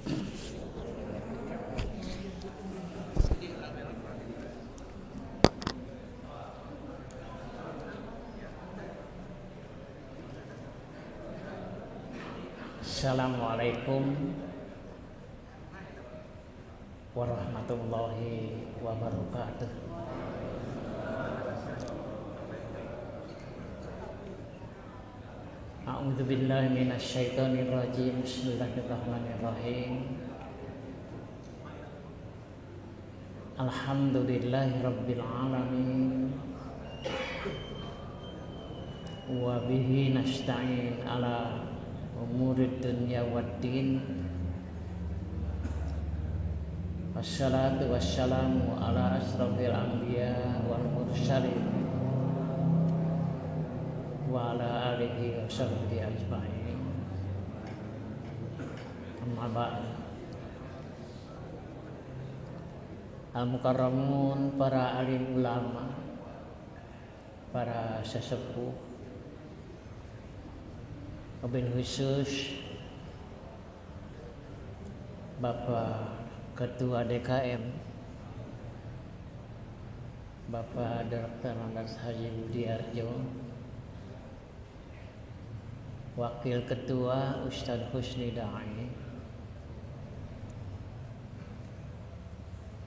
Assalamualaikum warahmatullahi wabarakatuh. A'udzu billahi minasy syaithanir rajim. Bismillahirrahmanirrahim. Alhamdulillahi rabbil alamin. Wa bihi nasta'in ala umurid dunya waddin. Wassalatu wassalamu ala asrofil anbiya wal mursalin wa ala alihi wa sahbihi ajma'in. Amma ba'd. Al-mukarramun, para alim ulama, para sesepuh, wabil khusus Bapak Ketua DKM, Bapak Dr. Andas Haji Budi Arjo, Wakil Ketua Ustadz Husni Da'i,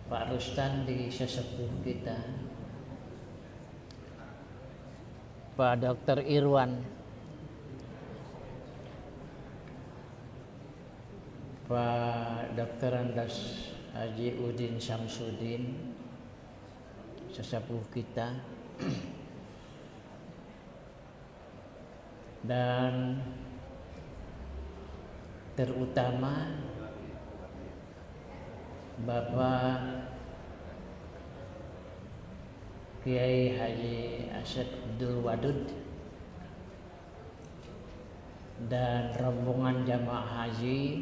Pak Rustandi sesepuh kita, Pak Dr. Irwan, Pak Dr. Andas Haji Udin Syamsuddin sesepuh kita, dan terutama Bapak Kiai Haji Asyad Abdul Wadud dan rombongan jamaah haji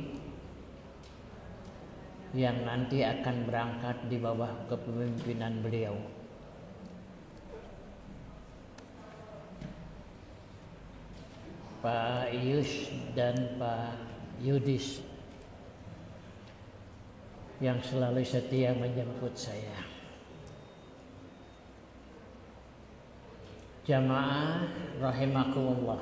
yang nanti akan berangkat di bawah kepemimpinan beliau. Pak Ius dan Pak Yudis yang selalu setia menjemput saya. Jamaah rahimakumullah.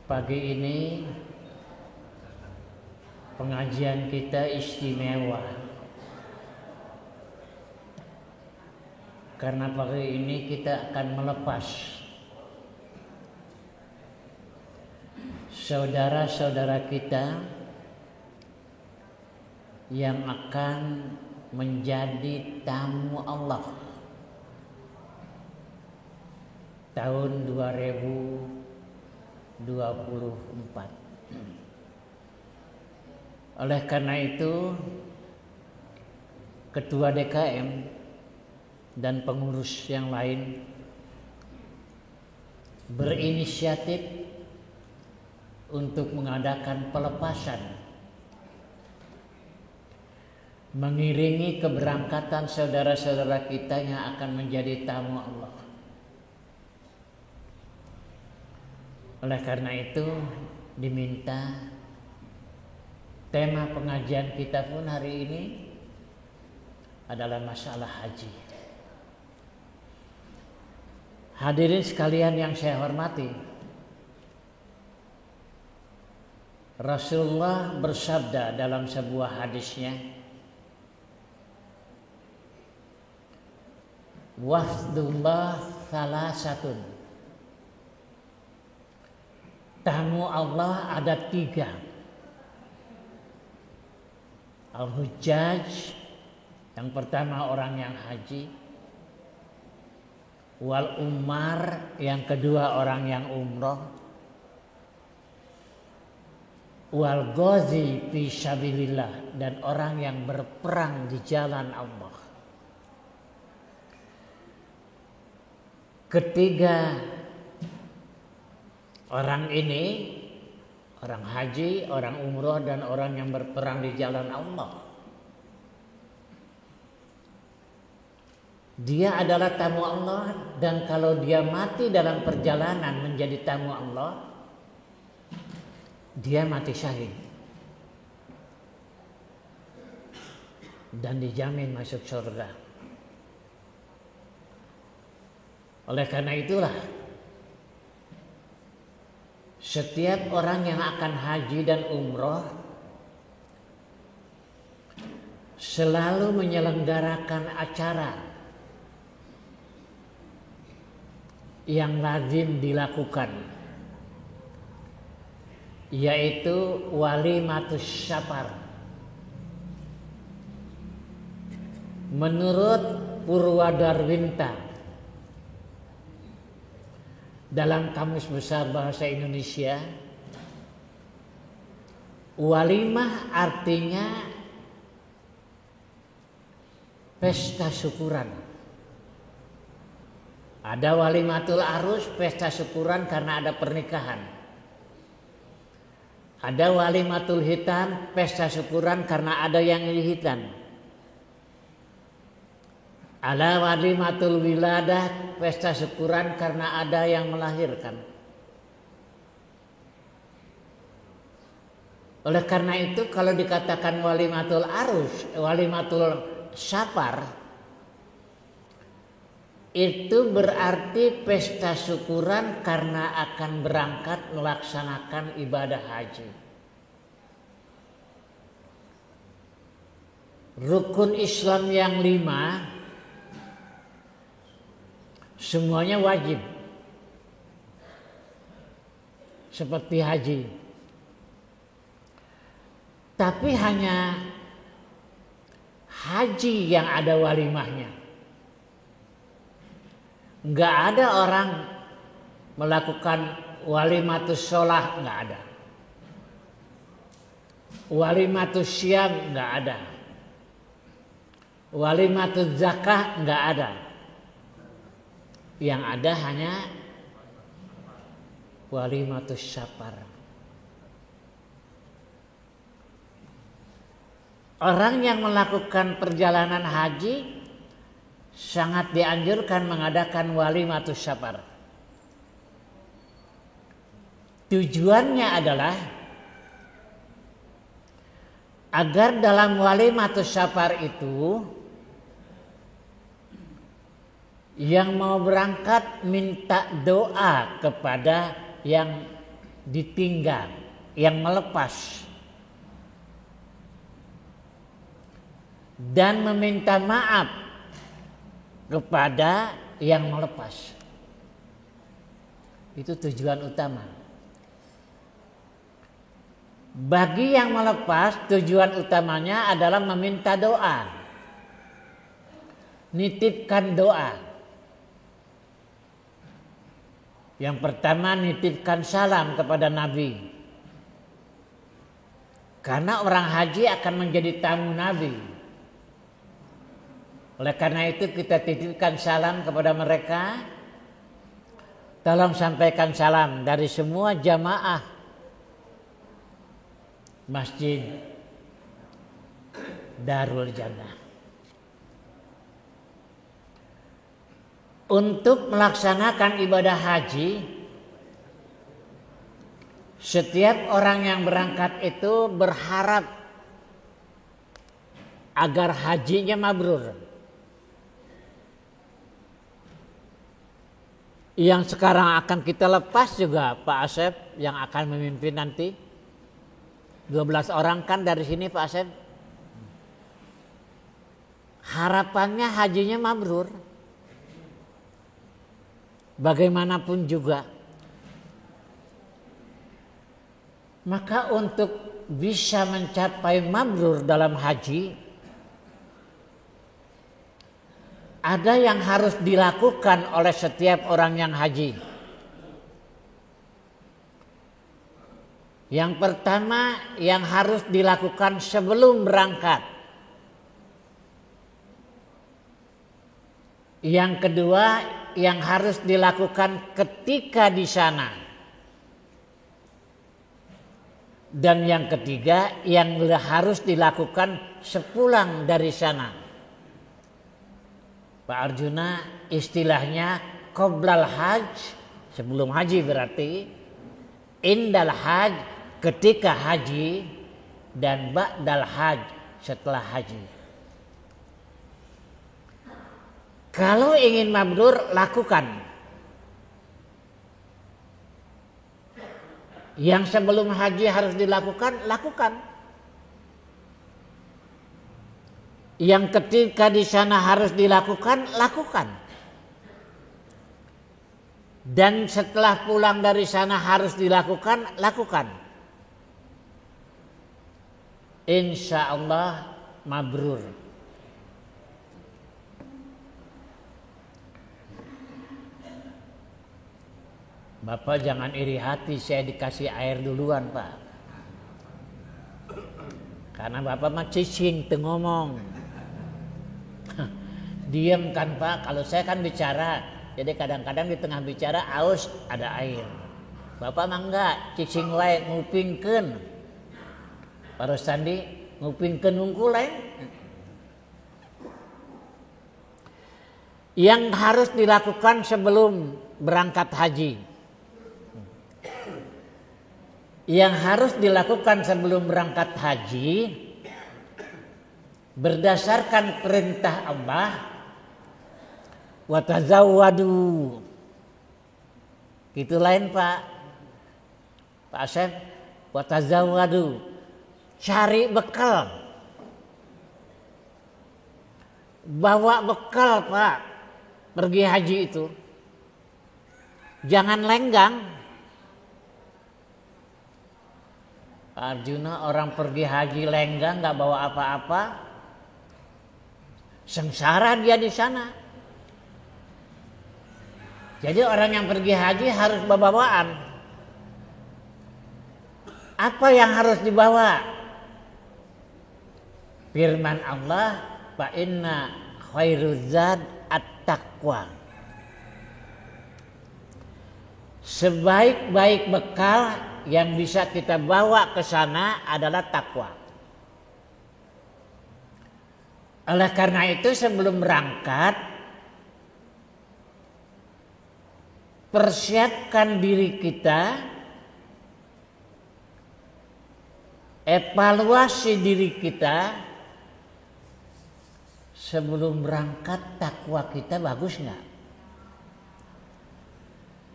Pagi ini pengajian kita istimewa karena pagi ini kita akan melepas saudara-saudara kita yang akan menjadi tamu Allah tahun 2024. Oleh karena itu, Ketua DKM dan pengurus yang lain berinisiatif untuk mengadakan pelepasan, mengiringi keberangkatan saudara-saudara kita yang akan menjadi tamu Allah. Oleh karena itu, diminta tema pengajian kita pun hari ini adalah masalah haji. Hadirin sekalian yang saya hormati, Rasulullah bersabda dalam sebuah hadisnya, wafdullah salasatun. Tamu Allah ada 3. Al-Hujjaj, yang pertama orang yang haji. Wal Umar, yang kedua orang yang umroh. Wal Ghazi fi sabilillah, dan orang yang berperang di jalan Allah. Ketiga orang ini, orang haji, orang umroh, dan orang yang berperang di jalan Allah, dia adalah tamu Allah. Dan kalau dia mati dalam perjalanan menjadi tamu Allah, dia mati syahid dan dijamin masuk surga. Oleh karena itulah setiap orang yang akan haji dan umroh selalu menyelenggarakan acara yang lazim dilakukan, yaitu walimatus syafar. Menurut Purwadarwinta dalam Kamus Besar Bahasa Indonesia, walimah artinya pesta syukuran. Ada walimatul arus, pesta syukuran karena ada pernikahan. Ada walimatul hitan, pesta syukuran karena ada yang dihitan. Ada walimatul wiladah, pesta syukuran karena ada yang melahirkan. Oleh karena itu kalau dikatakan walimatul arus, walimatul syafar, itu berarti pesta syukuran karena akan berangkat melaksanakan ibadah haji. Rukun Islam yang 5 semuanya wajib seperti haji, tapi hanya haji yang ada walimahnya. Enggak ada orang melakukan walimatus sholah, enggak ada. Walimatus syam enggak ada. Walimatus zakah enggak ada. Yang ada hanya walimatus syafar. Orang yang melakukan perjalanan haji sangat dianjurkan mengadakan walimatus syafar. Tujuannya adalah agar dalam walimatus syafar itu yang mau berangkat minta doa kepada yang ditinggal, yang melepas, dan meminta maaf kepada yang melepas. Itu tujuan utama. Bagi yang melepas, tujuan utamanya adalah meminta doa, nitipkan doa. Yang pertama, nitipkan salam kepada Nabi, karena orang haji akan menjadi tamu Nabi. Oleh karena itu kita titipkan salam kepada mereka. Tolong sampaikan salam dari semua jamaah Masjid Darul Jannah. Untuk melaksanakan ibadah haji, setiap orang yang berangkat itu berharap agar hajinya mabrur. Yang sekarang akan kita lepas juga Pak Asep yang akan memimpin nanti. 12 orang kan dari sini Pak Asep. Harapannya hajinya mabrur. Bagaimanapun juga. Maka untuk bisa mencapai mabrur dalam haji, ada yang harus dilakukan oleh setiap orang yang haji. Yang pertama yang harus dilakukan sebelum berangkat. Yang kedua yang harus dilakukan ketika di sana. Dan yang ketiga yang harus dilakukan sepulang dari sana. Pak Arjuna istilahnya qoblal haj, sebelum haji berarti, indal haj, ketika haji dan ba'dal haj, setelah haji. Kalau ingin mabrur, lakukan. Yang sebelum haji harus dilakukan, lakukan. Yang ketika di sana harus dilakukan, lakukan. Dan setelah pulang dari sana harus dilakukan, lakukan. Insya Allah mabrur. Bapak jangan iri hati, saya dikasih air duluan Pak. Karena Bapak mah cicing, teu ngomong. Diam kan Pak, kalau saya kan bicara. Jadi kadang-kadang di tengah bicara aus ada air. Bapak mah enggak, cicing wae ngupingkeun. Para sandi ngupingkeun hungkul lain. Yang harus dilakukan sebelum berangkat haji. Yang harus dilakukan sebelum berangkat haji berdasarkan perintah Allah, wa tazawwadu. Gitu lain Pak Asep, wa tazawwadu. Cari bekal. Bawa bekal Pak. Pergi haji itu. Jangan lenggang. Pak Arjuna, orang pergi haji lenggang nggak bawa apa-apa, sengsara dia di sana. Jadi orang yang pergi haji harus bawa bawaan. Apa yang harus dibawa? Firman Allah, fa inna khairuz zad at-taqwa. Sebaik-baik bekal yang bisa kita bawa ke sana adalah takwa. Oleh karena itu sebelum berangkat, persiapkan diri kita, evaluasi diri kita. Sebelum berangkat takwa kita bagus nggak?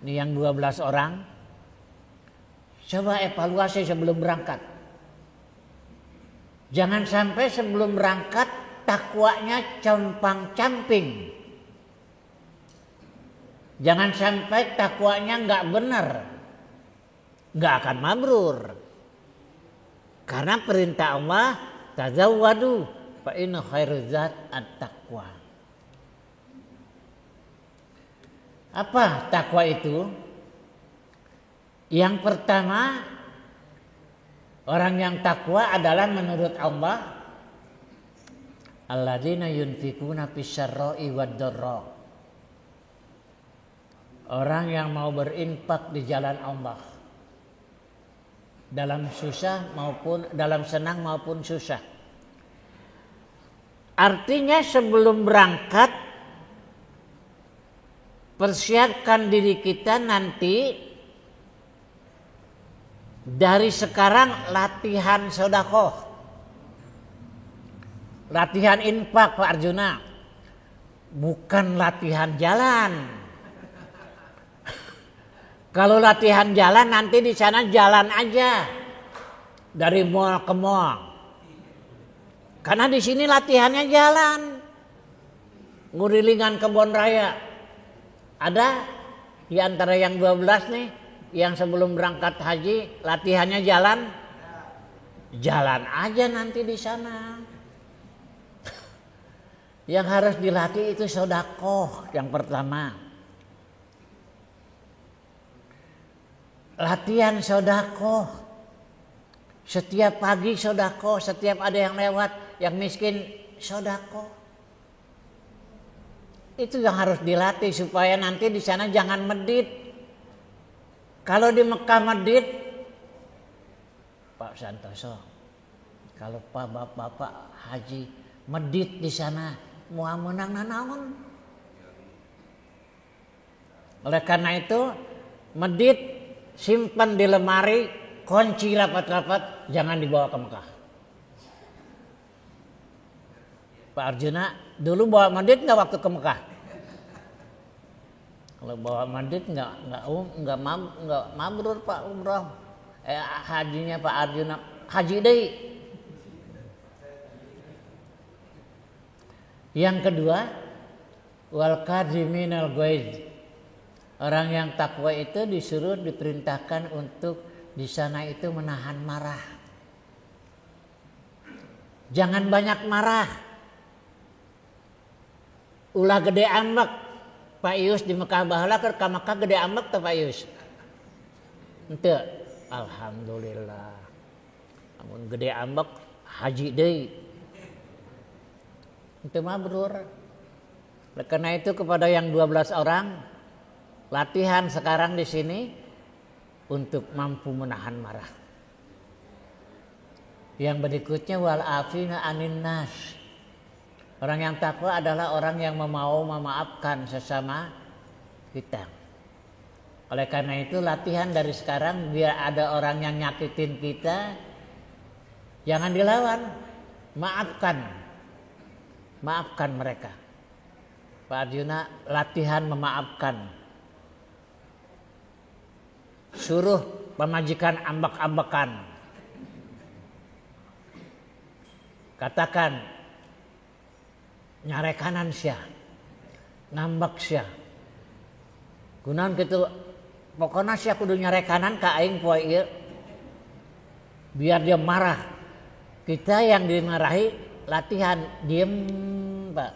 Ini yang 12 orang. Coba evaluasi sebelum berangkat. Jangan sampai sebelum berangkat takwanya compang-camping. Jangan sampai takwanya nggak benar, nggak akan mabrur. Karena perintah Allah, tazawwadu fa inna khairuz zad at-taqwa. Apa takwa itu? Yang pertama, orang yang takwa adalah menurut Allah, alladzina yunfikuna fisyarra'i wad-dharra. Orang yang mau berinfak di jalan Allah, dalam susah maupun dalam senang maupun susah. Artinya sebelum berangkat, persiapkan diri kita nanti. Dari sekarang latihan sedekah, latihan infak Pak Arjuna, bukan latihan jalan. Kalau latihan jalan nanti di sana jalan aja dari mall ke mall. Karena di sini latihannya jalan, ngurilingan kebun raya. Ada di antara yang 12 nih. Yang sebelum berangkat haji latihannya jalan, jalan aja nanti di sana. Yang harus dilatih itu sedekah yang pertama. Latihan sedekah. Setiap pagi sedekah, setiap ada yang lewat, yang miskin sedekah. Itu yang harus dilatih supaya nanti di sana jangan medit. Kalau di Mekah medit, Pak Santoso, kalau Pak Bapak haji medit di sana, mau menang nanaon. Oleh karena itu, medit simpan di lemari, kunci rapat-rapat, jangan dibawa ke Mekah. Pak Arjuna dulu bawa mandit nggak waktu ke Mekah? Kalau bawa mandit nggak mabrur Pak umroh. Hajinya Pak Arjuna haji deh. Yang kedua, wal kadhiminal ghaiz. Orang yang takwa itu disuruh diperintahkan untuk di sana itu menahan marah. Jangan banyak marah. Ulah gede ambek. Pak Ius di Mekah bahala ke Mekah gede ambek tuh Pak Ius. Ente, alhamdulillah. Namun gede ambek haji deui. Ente mabrur. Karena itu kepada yang 12 orang latihan sekarang di sini untuk mampu menahan marah. Yang berikutnya wal afina anin nas. Orang yang takwa adalah orang yang mau memaafkan sesama kita. Oleh karena itu latihan dari sekarang biar ada orang yang nyakitin kita, jangan dilawan, maafkan. Maafkan mereka. Pak Arjuna latihan memaafkan. Suruh pemajikan ambek-ambekan. Katakan nyare kanan sia, ngambek sia. Gunaon kitu pokona sia kudu nyare kanan ka aing poe ieu. Biar dia marah. Kita yang dimarahi latihan diem, Pak.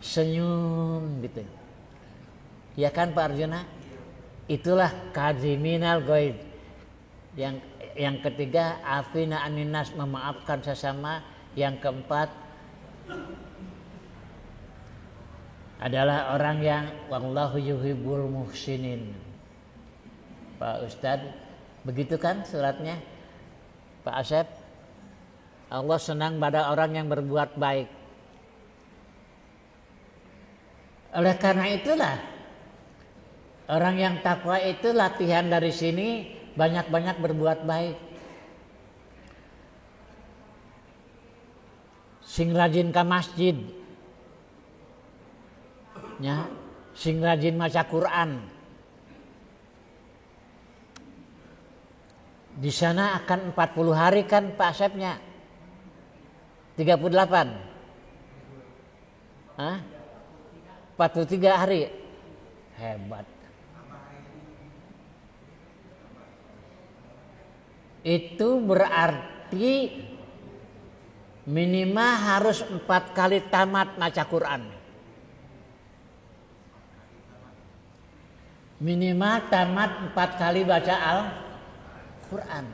Senyum gitu. Ya kan Pak Arjuna? Itulah kadhiminal ghaiz. Yang ketiga afina aninas, memaafkan sesama. Yang keempat adalah orang yang wallahu yuhibbul muhsinin. Pak Ustadz, begitu kan suratnya? Pak Asep, Allah senang pada orang yang berbuat baik. Oleh karena itulah orang yang takwa itu latihan dari sini banyak-banyak berbuat baik. Sing rajin ke masjid, ya, sing rajin maca Quran. Di sana akan 40 hari kan Pak Asepnya? 38. Hah? 43 hari. Hebat. Itu berarti minimal harus 4 kali tamat maca Quran. Minimal tamat 4 kali baca Al-Quran.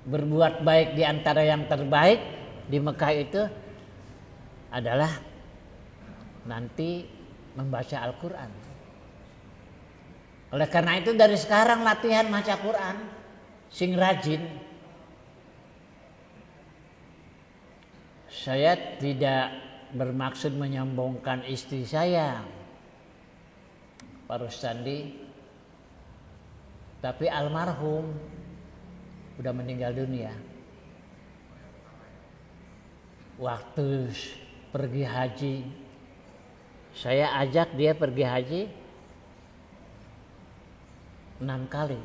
Berbuat baik di antara yang terbaik di Mekah itu adalah nanti membaca Al-Quran. Oleh karena itu dari sekarang latihan maca Quran, sing rajin. Saya tidak bermaksud menyombongkan istri saya, Pak Rustandi, tapi almarhum udah meninggal dunia. Waktu pergi haji, saya ajak dia pergi haji 6 kali.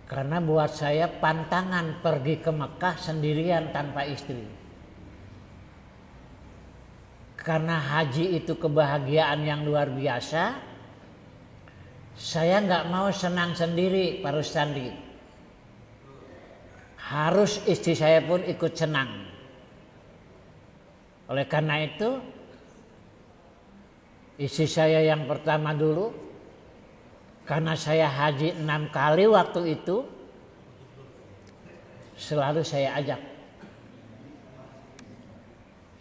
Karena buat saya pantangan pergi ke Mekah sendirian tanpa istri. Karena haji itu kebahagiaan yang luar biasa. Saya nggak mau senang sendiri, Pak Rustandi. Harus istri saya pun ikut senang. Oleh karena itu, istri saya yang pertama dulu, karena saya haji 6 kali waktu itu, selalu saya ajak.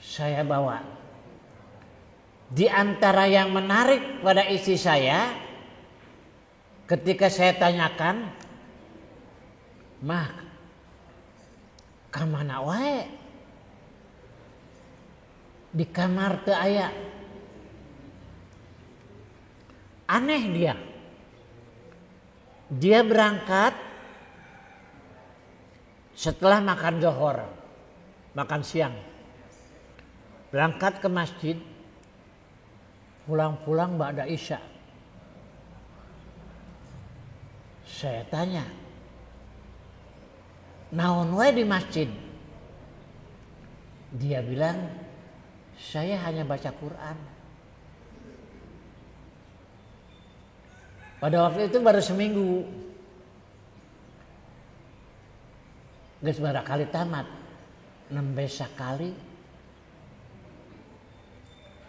Saya bawa. Di antara yang menarik pada istri saya, ketika saya tanyakan, "Mah, kamana wae? Di kamar teu aya." Aneh dia. Dia berangkat setelah makan zuhur, makan siang. Berangkat ke masjid, pulang-pulang ba'da isya. Saya tanya, naon wae di masjid? Dia bilang, saya hanya baca Quran. Pada waktu itu baru seminggu. Geus barakali tamat. Nembe sakali.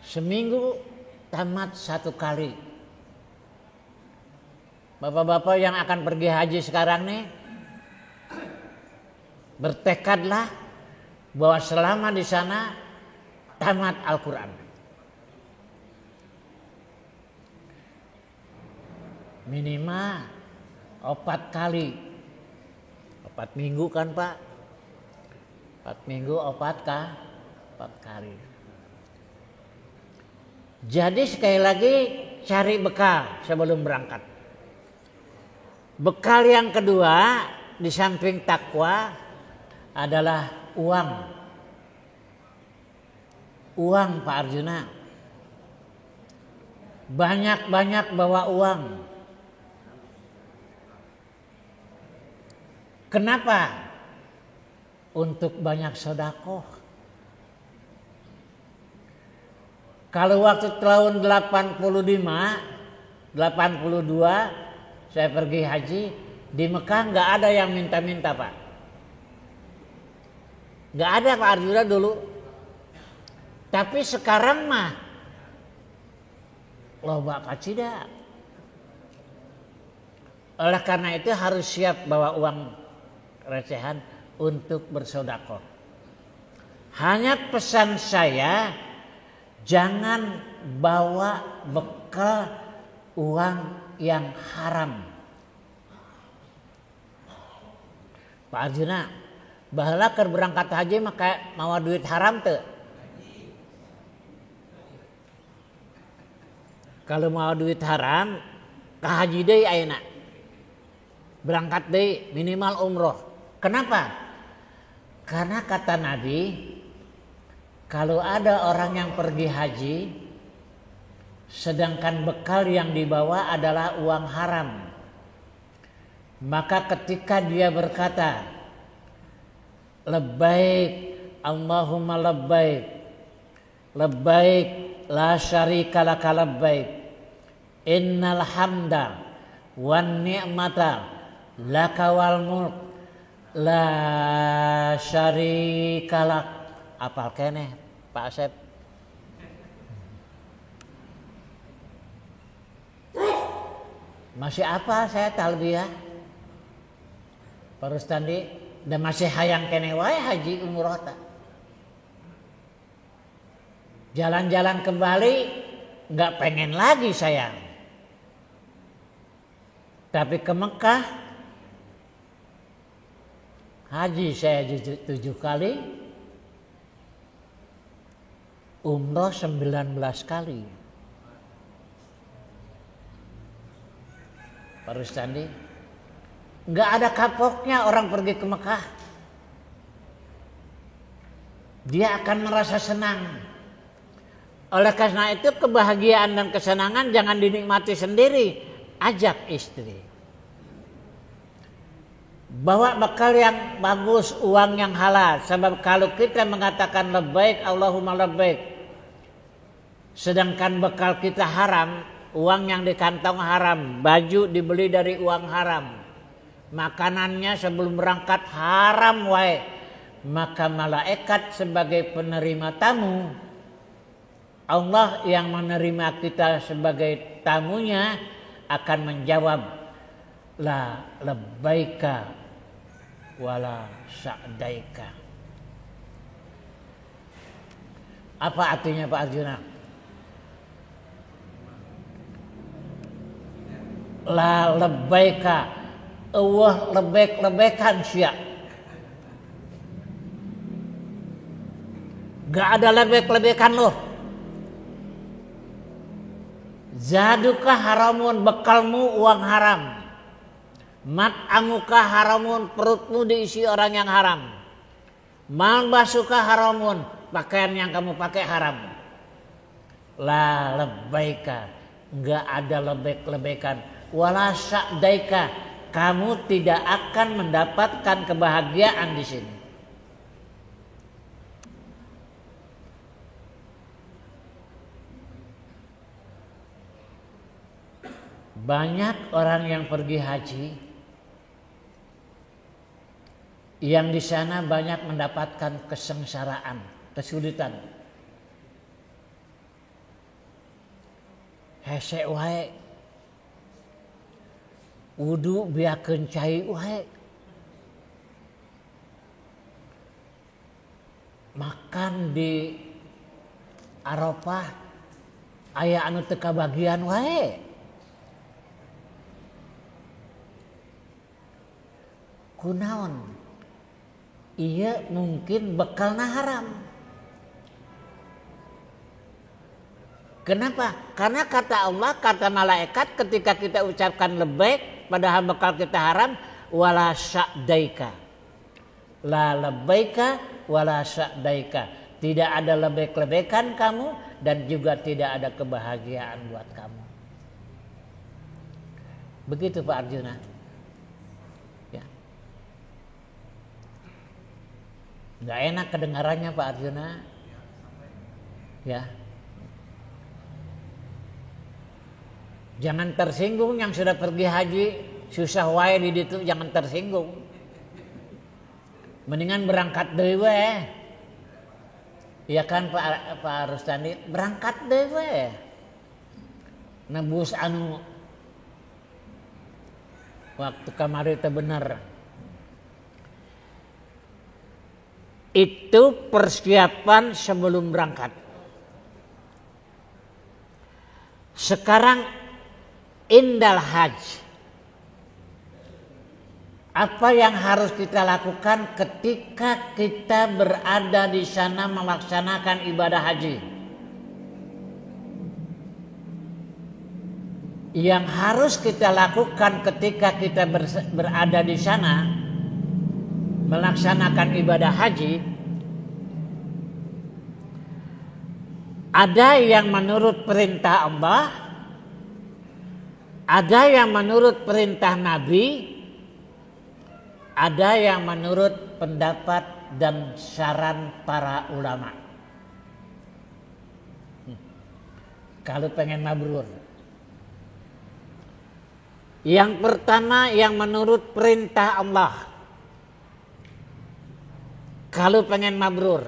Seminggu tamat 1 kali. Bapak-bapak yang akan pergi haji sekarang nih, bertekadlah bahwa selama di sana tamat Al-Quran. Minimal 4 kali. 4 minggu kan Pak? 4 minggu 4 kali. Jadi sekali lagi cari bekal sebelum berangkat. Bekal yang kedua di samping takwa adalah uang. Uang Pak Arjuna. Banyak-banyak bawa uang. Kenapa? Untuk banyak sedekah. Kalau waktu tahun 85, 82 saya pergi haji, di Mekah nggak ada yang minta-minta Pak. Nggak ada Pak Arjuna dulu. Tapi sekarang mah loba kacida. Oleh karena itu harus siap bawa uang recehan untuk bersedekah. Hanya pesan saya, jangan bawa bekal uang yang haram. Pak Arjuna, baheula keur berangkat haji maka mawa duit haram teu? Kalau mau duit haram, ka haji deui ayeuna. Berangkat deui minimal umroh. Kenapa? Karena kata Nabi, kalau ada orang yang pergi haji, sedangkan bekal yang dibawa adalah uang haram, maka ketika dia berkata, labbaik Allahumma labbaik, labbaik la syarika laka labbaik, innal hamda wan ni'mata laka wal mulk la syarika lak. Apal keneh Pak Asep. Masih apa saya talbiyah? Pak Rustandi, dan masih hayang keneh wae haji umroh ta. Jalan-jalan kembali nggak pengen lagi saya. Tapi ke Mekah haji saya 7 kali, umroh 19 kali. Pak Rustandi, nggak ada kapoknya orang pergi ke Mekah. Dia akan merasa senang. Oleh karena itu kebahagiaan dan kesenangan jangan dinikmati sendiri, ajak istri. Bawa bekal yang bagus, uang yang halal. Sebab kalau kita mengatakan labbaik Allahumma labbaik, sedangkan bekal kita haram, uang yang di kantong haram, baju dibeli dari uang haram, makanannya sebelum berangkat haram wae, maka malaikat sebagai penerima tamu, Allah yang menerima kita sebagai tamunya akan menjawab la labbaika wala sa'daika. Apa artinya Pak Arjuna? La labbaika, Allah lebek-lebekan sia. Gak ada lebek-lebekan loh. Zaduka haramun, bekalmu uang haram. Mat'amuka haramun, perutmu diisi orang yang haram. Malbasuka haramun, pakaian yang kamu pakai haram. La labbaika, enggak ada lebek-lebekan. Wala sa'daika, kamu tidak akan mendapatkan kebahagiaan di sini. Banyak orang yang pergi haji yang di sana banyak mendapatkan kesengsaraan, kesulitan. Hese wae wudu biakeun cai wae. Makan di Arafah aya anu teu kabagian wae. Kunaon? Iya mungkin bekalna haram. Kenapa? Karena kata Allah, kata malaikat ketika kita ucapkan labbaik padahal bekal kita haram, wala sa'daika. La labbaika wala sa'daika. Tidak ada lebek-lebekan kamu dan juga tidak ada kebahagiaan buat kamu. Begitu Pak Arjuna. Nggak enak kedengarannya Pak Arjuna, ya. Jangan tersinggung yang sudah pergi haji, susah wae di ditu, jangan tersinggung. Mendingan berangkat deui we. Ya kan Pak Rustandi, berangkat deui we. Nebus anu waktu kamari teh bener. Itu persiapan sebelum berangkat. Sekarang indal haji. Apa yang harus kita lakukan ketika kita berada di sana melaksanakan ibadah haji? Yang harus kita lakukan ketika kita berada di sana melaksanakan ibadah haji, ada yang menurut perintah Allah, ada yang menurut perintah Nabi, ada yang menurut pendapat dan saran para ulama. Kalau pengen mabrur, yang pertama yang menurut perintah Allah. Kalau pengen mabrur,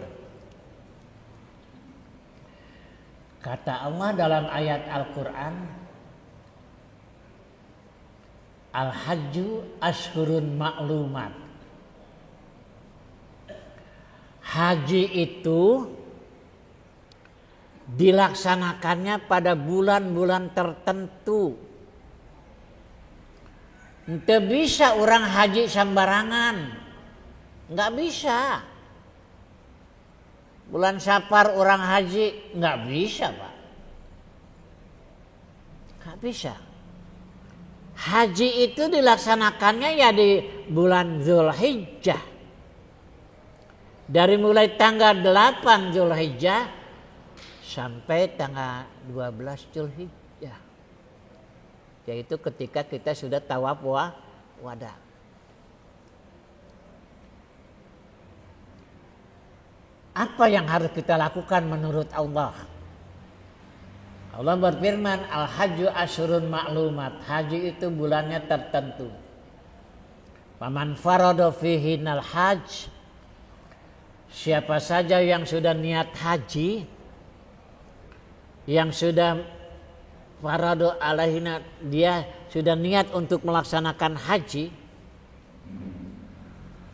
kata Allah dalam ayat Al-Quran, Al-Hajju ashhurun ma'lumat. Haji itu dilaksanakannya pada bulan-bulan tertentu. Ente bisa orang haji sembarangan, nggak bisa. Bulan Safar orang haji nggak bisa Pak, nggak bisa. Haji itu dilaksanakannya ya di bulan Zulhijjah. Dari mulai tanggal 8 Zulhijjah sampai tanggal 12 Zulhijjah. Yaitu ketika kita sudah tawaf wada. Apa yang harus kita lakukan menurut Allah? Allah berfirman, Al-Hajju asyurun ma'lumat. Haji itu bulannya tertentu. Faman farada fihinal hajj. Siapa saja yang sudah niat haji, yang sudah farada alaihina, dia sudah niat untuk melaksanakan haji,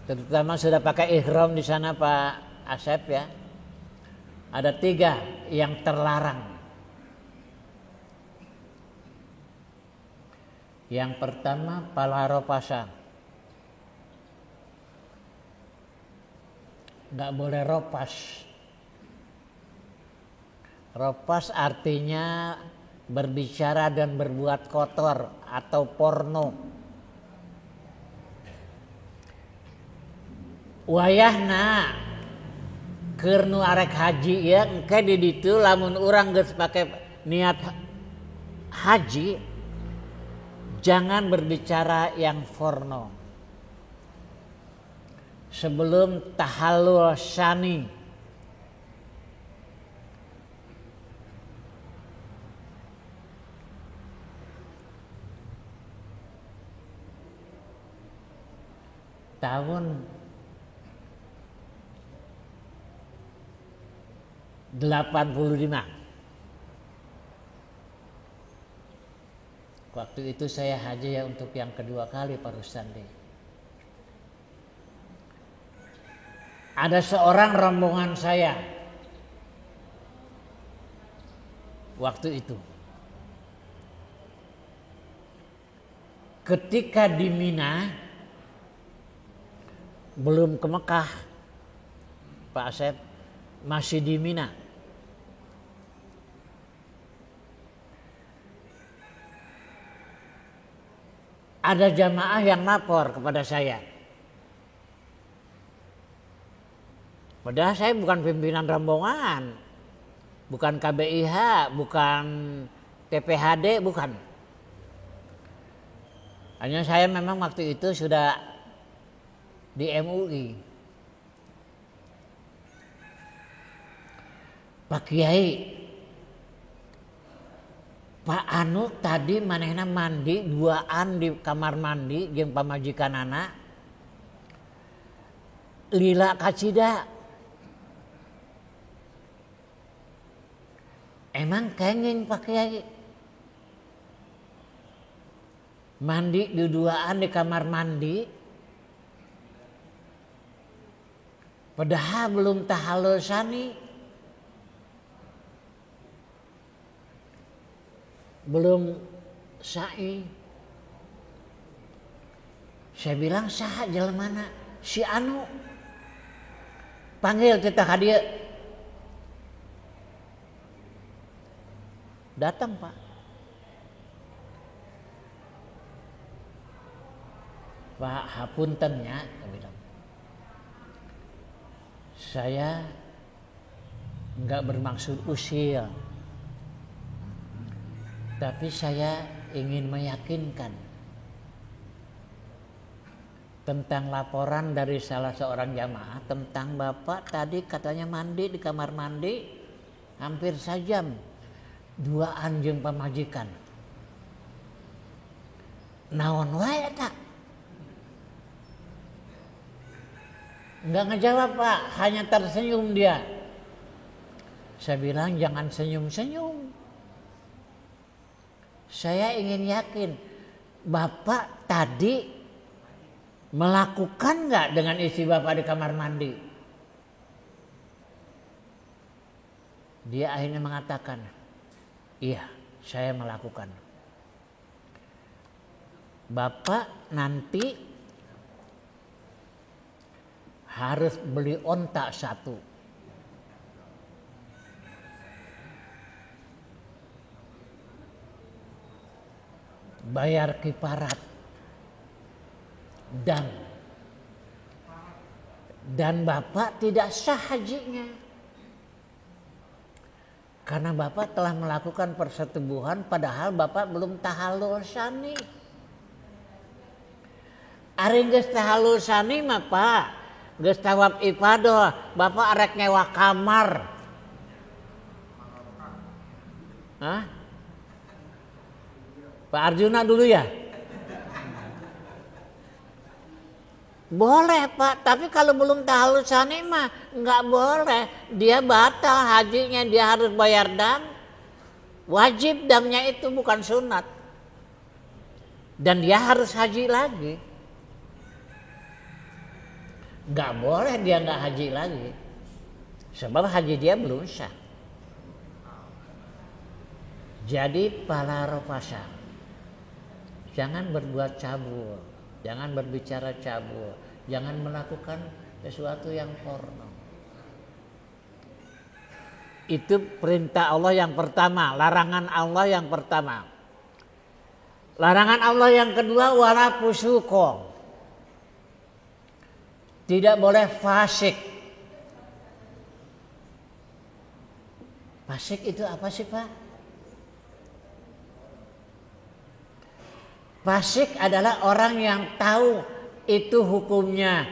terutama sudah pakai ihram di sana Pak Asep ya. Ada 3 yang terlarang. Yang pertama palaropasa. Nggak boleh ropas. Ropas artinya berbicara dan berbuat kotor atau porno. Wayahna keur nu arek haji ya engke di ditu lamun urang geus pake niat haji jangan berbicara yang porno sebelum tahallul syani. Tahun 85. Waktu itu saya haji ya untuk yang kedua kali Pak Rustandi. Ada seorang rombongan saya waktu itu. Ketika di Mina, belum ke Mekah, Pak Asep, masih di Mina. Ada jamaah yang lapor kepada saya. Padahal saya bukan pimpinan rombongan, bukan KBIH, bukan TPHD, bukan. Hanya saya memang waktu itu sudah di MUI. Pak Kiai, Pak Anu tadi manehna mandi duaan di kamar mandi jeung pamajikanana lila kacida. Emang kenging Pak Kiai mandi duaan di kamar mandi padahal belum tahallul syani. Belum sa'i. Saya bilang saha jelemana si Anu. Panggil kita ka dieu. Datang Pak. Pak hapuntennya saya bilang. Saya enggak bermaksud usil. Tapi saya ingin meyakinkan tentang laporan dari salah seorang jamaah tentang Bapak tadi katanya mandi di kamar mandi hampir sajam duaan jeung pamajikan. Naon wae eta? Enggak ngejawab Pak, hanya tersenyum dia. Saya bilang jangan senyum-senyum. Saya ingin yakin Bapak tadi melakukan nggak dengan istri Bapak di kamar mandi? Dia akhirnya mengatakan, iya saya melakukan. Bapak nanti harus beli onta satu. Bayar kiparat dan Bapak tidak sah hajinya karena Bapak telah melakukan persetubuhan padahal Bapak belum tahallul syani. Ari geus tahallul syani mah Pak geus tawaf ifadah Bapak arek nyewa kamar. Hah? Pak Arjuna dulu ya? Boleh Pak, tapi kalau belum tahallul syani mah nggak boleh. Dia batal hajinya, dia harus bayar dam. Wajib damnya itu bukan sunat. Dan dia harus haji lagi. Nggak boleh dia nggak haji lagi. Sebab haji dia belum sah. Jadi para rofasa, jangan berbuat cabul, jangan berbicara cabul, jangan melakukan sesuatu yang porno. Itu perintah Allah yang pertama, larangan Allah yang pertama. Larangan Allah yang kedua, wala fusuqo. Tidak boleh fasik. Fasik itu apa sih, Pak? Fasik adalah orang yang tahu itu hukumnya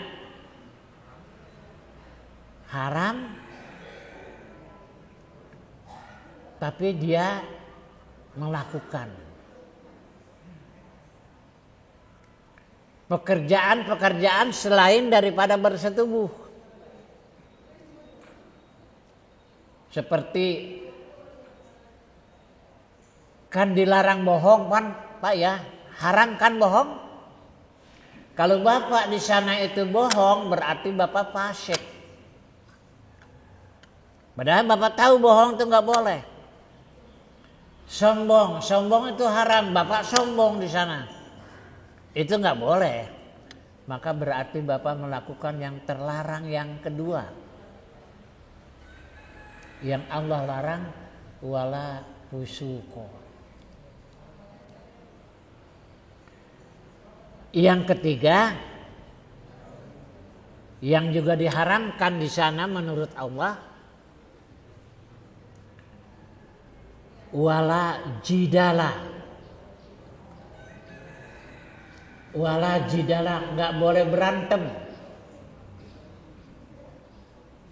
haram, tapi dia melakukan pekerjaan-pekerjaan selain daripada bersetubuh. Seperti kan dilarang bohong kan, Pak ya? Haram kan bohong? Kalau Bapak di sana itu bohong, berarti Bapak fasik. Padahal Bapak tahu bohong itu nggak boleh. Sombong itu haram. Bapak sombong di sana, itu nggak boleh. Maka berarti Bapak melakukan yang terlarang yang kedua, yang Allah larang, wala fusuqo. Yang ketiga, yang juga diharamkan di sana menurut Allah, wala jidala. Wala jidala, nggak boleh berantem.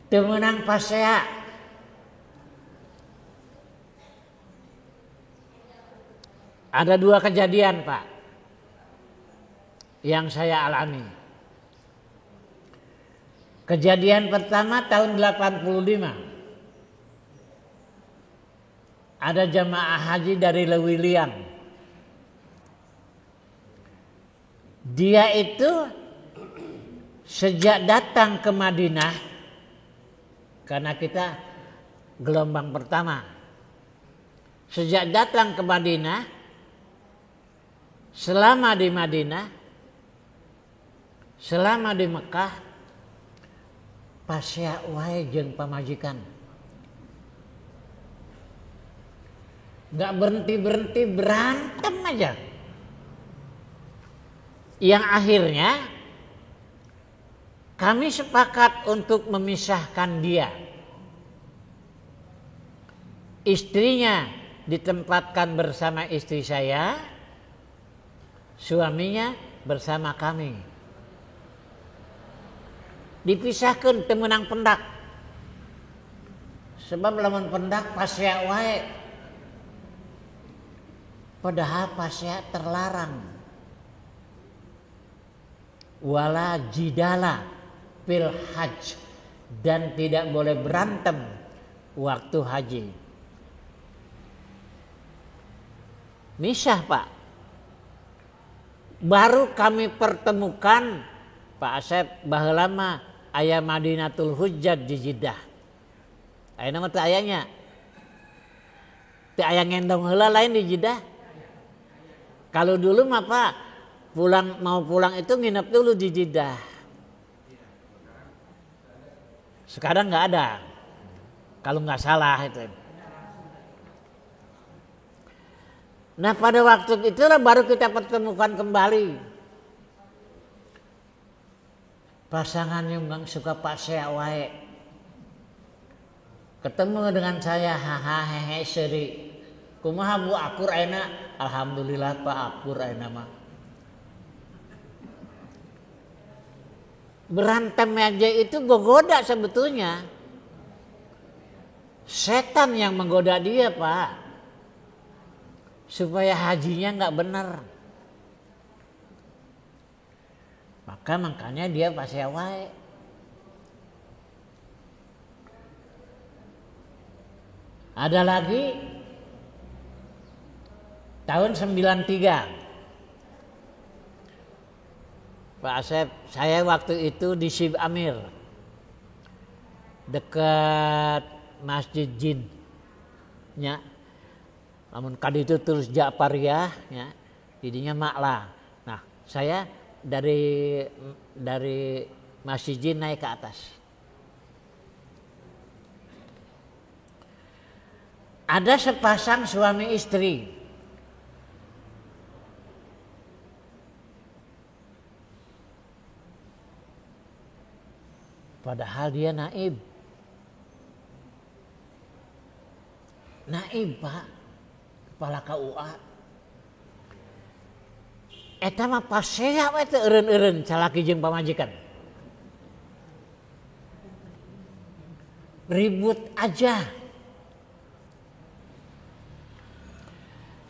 Temenang pasea. Ada dua kejadian, Pak, yang saya alami. Kejadian pertama tahun 85. Ada jamaah haji dari Lewiliang. Dia itu sejak datang ke Madinah, karena kita gelombang pertama. Sejak datang ke Madinah, selama di Madinah, selama di Mekah, pasya wae jeung pamajikan. Gak berhenti-berhenti, berantem aja. Yang akhirnya kami sepakat untuk memisahkan dia. Istrinya ditempatkan bersama istri saya, suaminya bersama kami. Dipisahkan temenang pendak. Sebab lamun pendak pasya wae. Padahal pasya terlarang. Wala jidala fil hajj, dan tidak boleh berantem waktu haji. Misah, Pak. Baru kami pertemukan Pak Asep baheula mah aya Madinatul Hujjat di Jeddah. Ayeuna mah teu ayanya. Teu aya ngendong heula lain di Jeddah. Kalau dulu mah Pak, mau pulang itu nginep dulu di Jeddah. Sekarang nggak ada, kalau nggak salah itu. Nah pada waktu itulah baru kita pertemukan kembali. Pasangan yang suka pasya wae ketemu dengan saya, haha hehe seri. Kumaha Bu akur ayeuna? Alhamdulillah Pak akur ayeuna mah. Berantem aja itu gogoda sebetulnya. Setan yang menggoda dia, Pak. Supaya hajinya nggak benar. Makanya dia pasya wae. Ada lagi tahun 93. Pak Asep, saya waktu itu di Sib Amir, dekat Masjid Jin, ya. Namun kali itu terus Ja'pariyah, ya, jadinya Makla. Nah, saya dari Masjid Jin naik ke atas. Ada sepasang suami istri. Padahal dia naib. Naib Pak, kepala KUA. Eta mah pasea we teu eureun-eureun calaki jeung pamajikan. Ribut aja.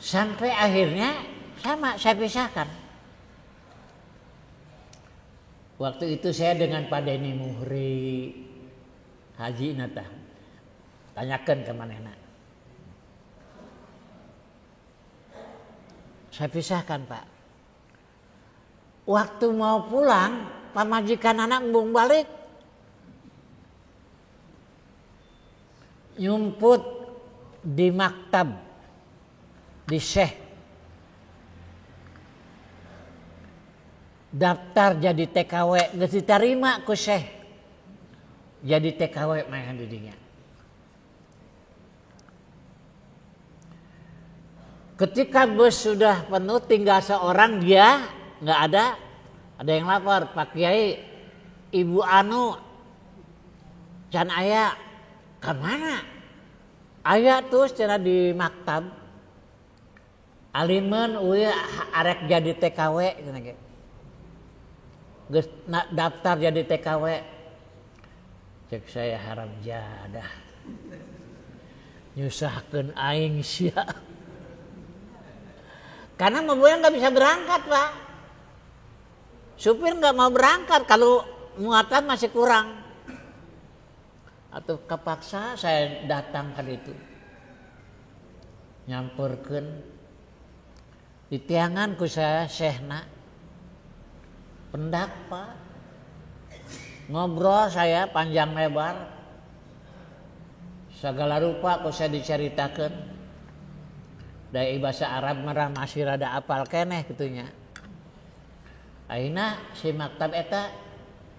Sampai akhirnya sama saya pisahkan. Waktu itu saya dengan Pak Denny Muhri Haji Nata. Tanyakan ke manehna. Saya pisahkan Pak. Waktu mau pulang, pamajikan anak embung balik. Nyumput di maktab, di syekh. Daftar jadi TKW, gak diterima ku syekh. Jadi TKW main didinya. Ketika bus sudah penuh tinggal seorang dia nggak ada yang lapor, Pak Kiai, Ibu Anu can aya kemana? Aya tuh secara di maktab. Aliman uy arek jadi TKW gitu. Geus daftar jadi TKW. Cek saya haram jadah. Nyusahkeun aing sia. Karena mobilnya nggak bisa berangkat Pak. Supir nggak mau berangkat kalau muatan masih kurang. Atau kepaksa saya datang ke itu. Nyampurkeun di tiangan ku saya syekhna. Pendak Pak. Ngobrol saya panjang lebar. Segala rupa ku saya diceritakeun. Dari bahasa Arab merah masih rada apal keneh gitunya. Akhirnya si maktab eta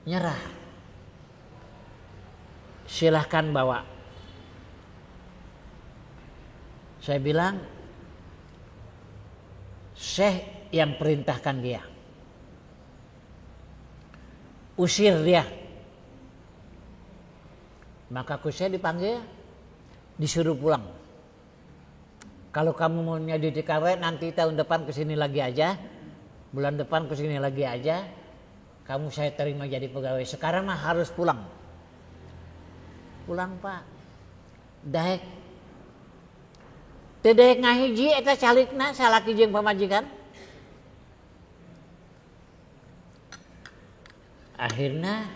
nyerah. Silahkan bawa. Saya bilang, Syekh yang perintahkan dia. Usir dia. Maka saya dipanggil, disuruh pulang. Kalau kamu mau jadi TKW nanti tahun depan kesini lagi aja. Bulan depan kesini lagi aja. Kamu saya terima jadi pegawai. Sekarang mah harus pulang. Pulang Pak. Daek. Teu daek ngahiji eta calikna salaki jeung pamajikan. Akhirnya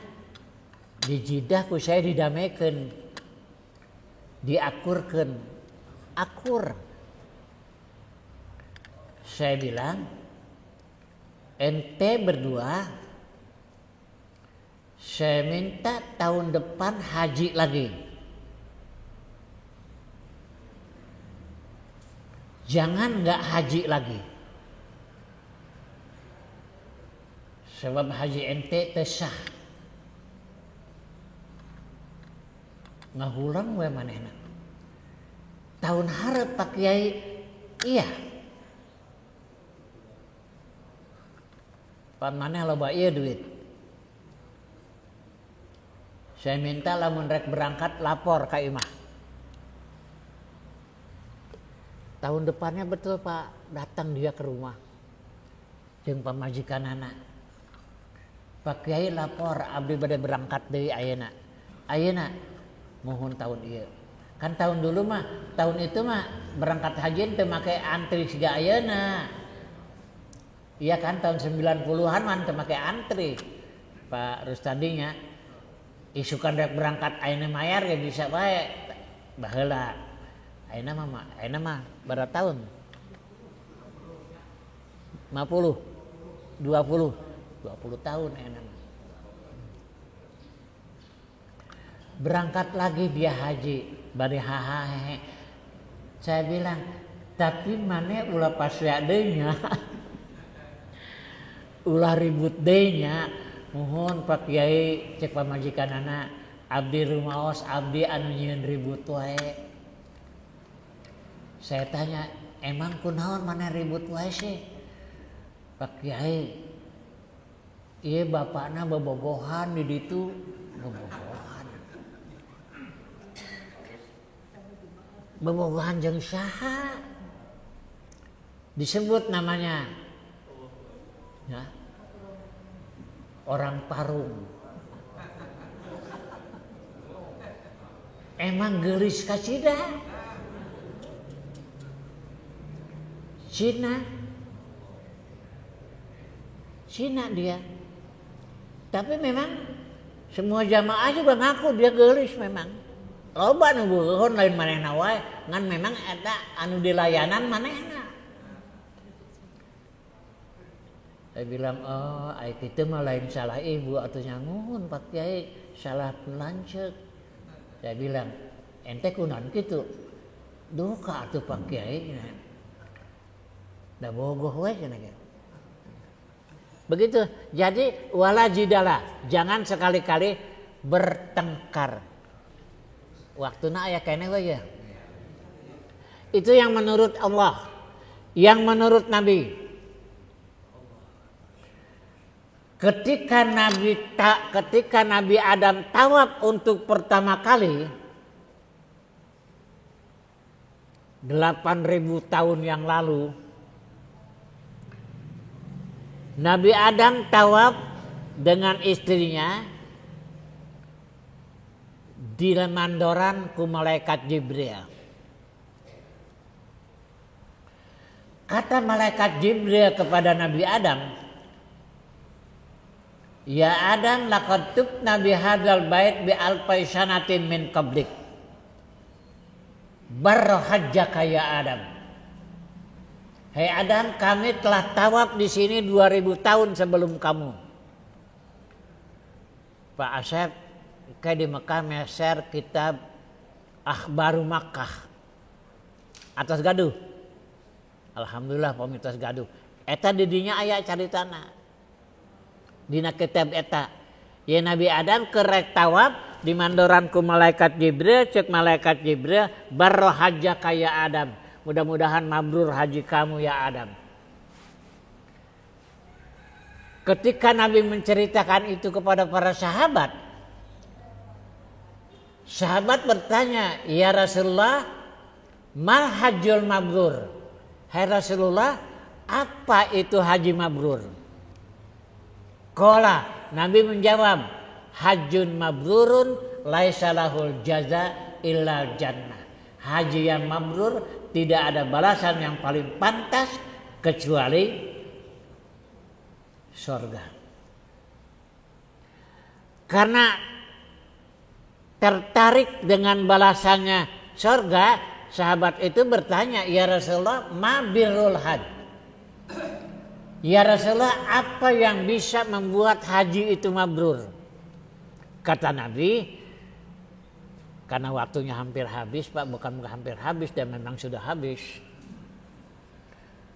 di jidah ku saya didamekeun. Diakurkeun. Akur. Saya bilang, ente berdua, saya minta tahun depan haji lagi. Jangan nggak haji lagi. Sebab haji ente tesah. Ngahulang we manehna. Tahun hareup Pak Kiai, iya. Pan maneh loba ieu duit. Saya minta lamun rek berangkat lapor ka imah. Tahun depannya betul Pak, datang dia ke rumah. Jeung pamajikanana. Pak Kiai lapor abdi bade berangkat deui ayeuna. Ayeuna mohon tahun ieu. Kan tahun dulu mah, tahun itu mah berangkat haji teu make antri siga ayeuna. Iya kan tahun 90-an man teu make antri. Pak Rustandinya isukan rek berangkat ayeuna mayar ge bisa bae. Baheula. Ayeuna mah berapa tahun? 50. 20 tahun ayeuna mah. Berangkat lagi dia haji, bari hahaha. Saya bilang, tapi maneh ulah pasea deui nya. Ulah ribut deui nya. Mohon Pak Kiai cek pamajikanana abdi rumaos abdi anu nyieun ribut wae. Saya tanya, emang kunaon mana ribut wae sih? Pak Kiai, iya bapakna bobogohan di ditu, bobogohan. Bobogohan jeung saha? Disebut namanya, ya, orang Parung. Emang geulis ka cida? Cina dia. Tapi memang semua jamaah juga ngaku dia geulis memang. Loba nu beureun lain manehna wae, ngan memang eta anu dilayanan manehna. Saya bilang, oh, ai kitu mah lain salah ibu atuh nyangun Pak Kiai, salah lanceuk. Saya bilang, ente kunaon kitu? Duka atuh Pak Kiai. Da bogoh we cenah gitu. Begitu. Jadi wala jidala, jangan sekali-kali bertengkar. Waktuna aya keneh we ya. Itu yang menurut Allah, yang menurut Nabi. Ketika Nabi Adam tawaf untuk pertama kali 8.000 tahun yang lalu, Nabi Adam tawaf dengan istrinya dimandoran ku malaikat Jibril. Kata malaikat Jibril kepada Nabi Adam, ya Adam, laqad tubna bi hadzal bait bi alfai sanatin min qablik. Barhajjaka ya Adam. Hei Adam, kami telah tawaf di sini 2000 tahun sebelum kamu. Pak Asep, kayak di Mekah meser kitab Akhbaru Makkah. Atas gaduh. Alhamdulillah pamitas gaduh. Eta didinya aya caritana. Dina kitab eta. Ya Nabi Adam kerek tawaf di mandoran ku malaikat Jibril, cek malaikat Jibril, barhajjaka ya Adam. Mudah-mudahan mabrur haji kamu ya Adam. Ketika Nabi menceritakan itu kepada para sahabat, sahabat bertanya, ya Rasulullah, mal hajjul mabrur? Hai Rasulullah, apa itu haji mabrur? Qala, Nabi menjawab, hajjun mabrurun laisa lahul jaza illa jannah. Haji yang mabrur tidak ada balasan yang paling pantas kecuali surga. Karena tertarik dengan balasannya surga, sahabat itu bertanya, ya Rasulullah, ma birrul hajj? Ya Rasulullah, apa yang bisa membuat haji itu mabrur? Kata Nabi, karena waktunya hampir habis, Pak, bukan hampir habis dan memang sudah habis.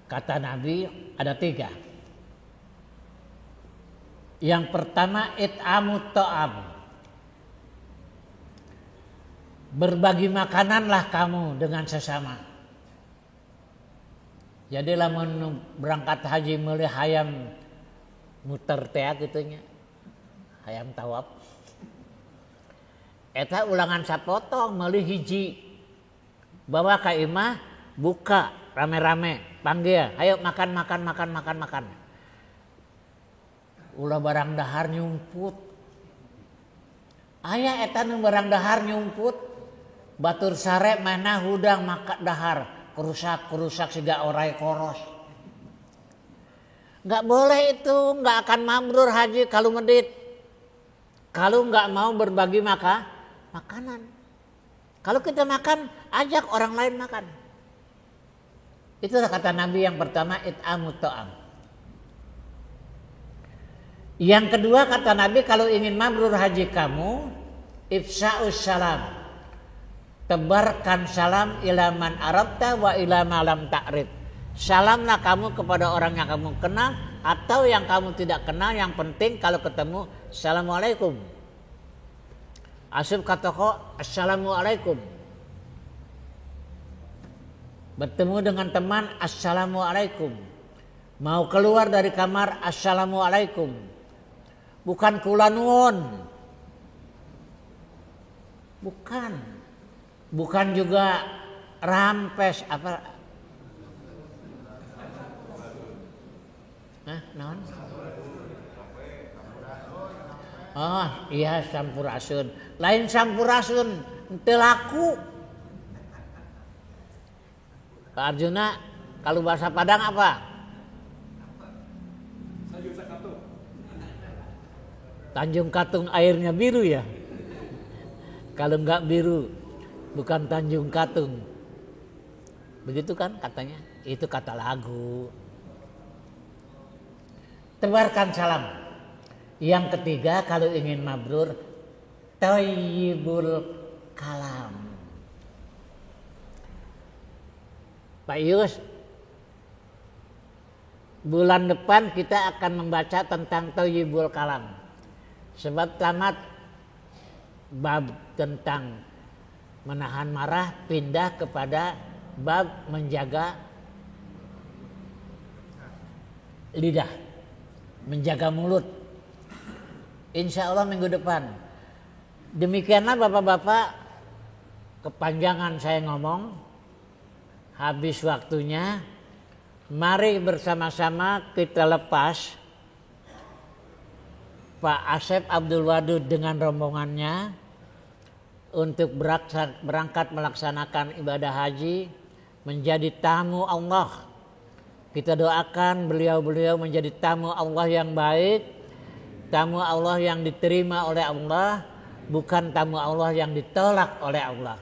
Kata Nabi ada 3. Yang pertama, it'amut ta'am. Berbagi makananlah kamu dengan sesama. Jadi lamun berangkat haji meuli hayam muter teh gitunya. Hayam tawaf. Eta ulangan sapotong meuli hiji. Bawa ka imah, buka rame-rame, panggil, ayo makan. Ulah barang dahar nyumput. Aya eta nu barang dahar nyumput. Batur sare mana hudang maka dahar, kerusak siga orai koros. Enggak boleh itu, enggak akan mabrur haji kalau medit. Kalau enggak mau berbagi makanan. Kalau kita makan, ajak orang lain makan. Itulah kata Nabi yang pertama, it'amut ta'am. Yang kedua kata Nabi, kalau ingin mabrur haji kamu, ifsa'us salam. Tebarkan salam ila man arabta wa ila ma lam ta'rif. Salamlah kamu kepada orang yang kamu kenal atau yang kamu tidak kenal. Yang penting kalau ketemu, assalamualaikum. Asub kata kok, assalamualaikum. Bertemu dengan teman, assalamualaikum. Mau keluar dari kamar, assalamualaikum. Bukan kula nuwun. Bukan. Bukan juga rampes apa? Naon? Oh iya sampurasun. Lain sampurasun, teu laku. Pak Arjuna, kalau bahasa Padang apa? Tanjung Katung airnya biru ya. Kalau enggak biru, bukan Tanjung Katung. Begitu kan katanya? Itu kata lagu. Tebarkan salam. Yang ketiga, kalau ingin mabrur, thayyibul kalam. Pak Yus, bulan depan kita akan membaca tentang thayyibul kalam. Sebab tamat bab tentang menahan marah, pindah kepada bab menjaga lidah, menjaga mulut. Insya Allah minggu depan. Demikianlah bapak-bapak, kepanjangan saya ngomong, habis waktunya. Mari bersama-sama kita lepas Pak Asep Abdul Wadud dengan rombongannya untuk berangkat melaksanakan ibadah haji, menjadi tamu Allah. Kita doakan beliau-beliau menjadi tamu Allah yang baik, tamu Allah yang diterima oleh Allah, bukan tamu Allah yang ditolak oleh Allah.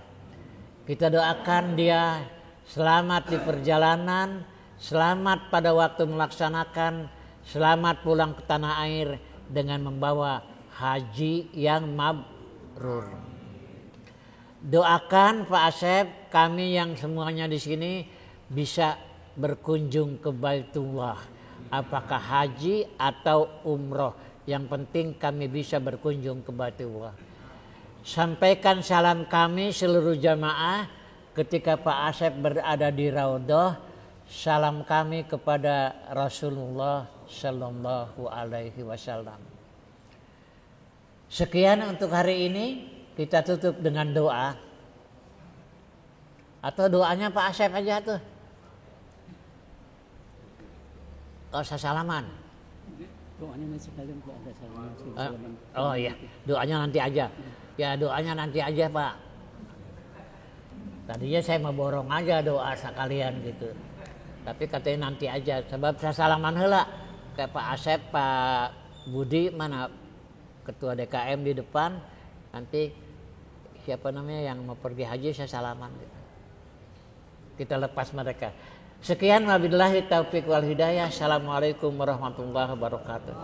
Kita doakan dia selamat di perjalanan, selamat pada waktu melaksanakan, selamat pulang ke tanah air dengan membawa haji yang mabrur. Doakan Pak Asep, kami yang semuanya di sini bisa berkunjung ke Baitullah, apakah haji atau umroh. Yang penting kami bisa berkunjung ke Baitullah. Sampaikan salam kami seluruh jamaah ketika Pak Asep berada di Raudhah. Salam kami kepada Rasulullah Sallallahu Alaihi Wasallam. Sekian untuk hari ini. Kita tutup dengan doa. Atau doanya Pak Asep aja tuh. Oh, salaman. Doanya masih kalian kok ada salaman. Oh iya, doanya nanti aja. Ya doanya nanti aja Pak. Tadinya saya mau borong aja doa sekalian gitu. Tapi katanya nanti aja. Sebab saya salaman heula. Kayak Pak Asep, Pak Budi mana ketua DKM di depan. Nanti siapa namanya yang mau pergi haji saya salaman gitu. Kita lepas mereka. Sekian wabillahi taufiq wal hidayah. Assalamualaikum warahmatullahi wabarakatuh.